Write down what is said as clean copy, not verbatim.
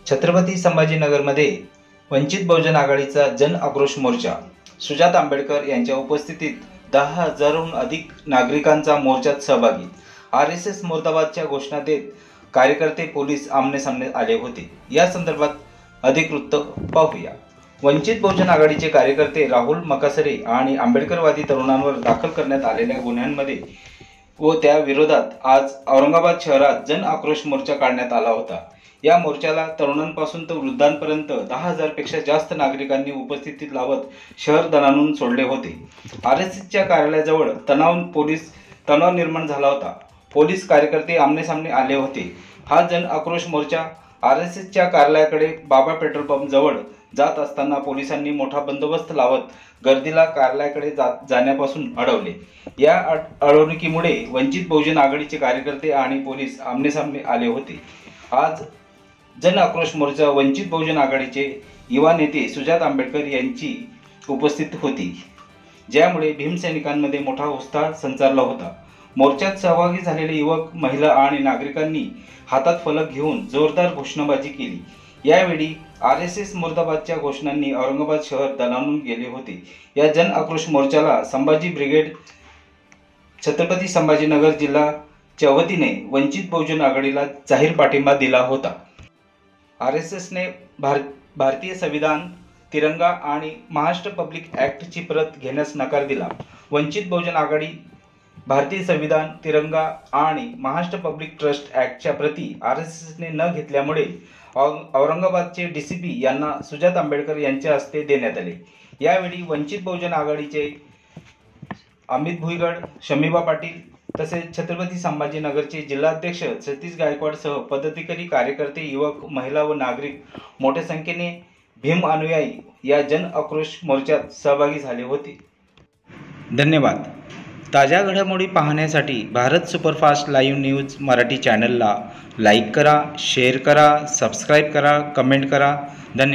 छत्रपती संभाजीनगरमध्ये वंचित बहुजन आघाडीचा जन आक्रोश मोर्चा सुजात आंबेडकर यांच्या उपस्थितीत 10,000हून अधिक नागरिकांचा मोर्चात सहभागी। आरएसएस मुर्दाबादच्या घोषणा देत कार्यकर्ते पोलीस आमने-सामने आले होते। या संदर्भात अधिक वृत्त पाहूया। वंचित बहुजन आघाडीचे कार्यकर्ते राहुल मकासरे आणि आंबेडकरवादी तरुणांवर दाखल करण्यात आलेल्या गुन्ह्यांमध्ये व त्या विरोधात आज औरंगाबाद शहरात जन आक्रोश मोर्चा काढण्यात आला होता। या मोर्चाला तरुणांपासून तर वृद्धांपर्यंत 10,000 पेक्षा जास्त नागरिकांनी उपस्थिती लावत शहर दणाणून सोडले होते। आरएसएसच्या कार्यालयाजवळ तणाव निर्माण झाला होता। पोलीस कार्यकर्ते आमने-सामने आले होते। हा जन आक्रोश मोर्चा आरएसएसच्या कार्यालयाकडे बाबा पेट्रोल पंप जवळ जात असताना पोलिसांनी मोठा बंदोबस्त लावत गर्दीला कार्यालयाकडे जाण्यापासून अडवले। या अडवणुकीमुळे वंचित बहुजन आघाडीचे कार्यकर्ते आणि पोलीस आमने-सामने आले होते। आज जन आक्रोश मोर्चा वंचित बहुजन आघाडीचे युवा नेते सुजात आंबेडकर यांची उपस्थित होती, ज्यामुळे भीमसैनिकांमध्ये मोठा उत्साह संचारला होता। मोर्चात सहभागी झालेले युवक, महिला आणि नागरिकांनी हातात फलक घेऊन जोरदार घोषणाबाजी केली। यावेळी आरएसएस मुर्दाबादच्या घोषणांनी औरंगाबाद शहर दणाणून गेले होते। या जन आक्रोश मोर्चाला संभाजी ब्रिगेड, छत्रपती संभाजीनगर जिल्हाच्या वतीने वंचित बहुजन आघाडीला जाहीर पाठिंबा दिला होता। आरएसएसने भारतीय संविधान, तिरंगा आणि महाराष्ट्र पब्लिक ॲक्टची प्रत घेण्यास नकार दिला। वंचित बहुजन आघाडी भारतीय संविधान, तिरंगा आणि महाराष्ट्र पब्लिक ट्रस्ट ॲक्टच्या प्रती आरएसएसने न घेतल्यामुळे औरंगाबादचे डीसीपी यांना सुजात आंबेडकर यांच्या हस्ते देण्यात आले। यावेळी वंचित बहुजन आघाडीचे अमित भुईगड, शमीबा पाटील तसेच छत्रपती संभाजीनगरचे जिल्हाध्यक्ष सतीश गायकवाडसह पदाधिकारी, कार्यकर्ते, युवक, महिला व नागरिक मोठ्या संख्येने भीम अनुयायी या जन आक्रोश मोर्चात सहभागी झाले होते। धन्यवाद। ताज्या घडामोडी पाहण्यासाठी Bharat superfast live news Marathi चॅनलला लाईक करा, शेअर करा, सबस्क्राईब करा, कमेंट करा। धन्यवाद।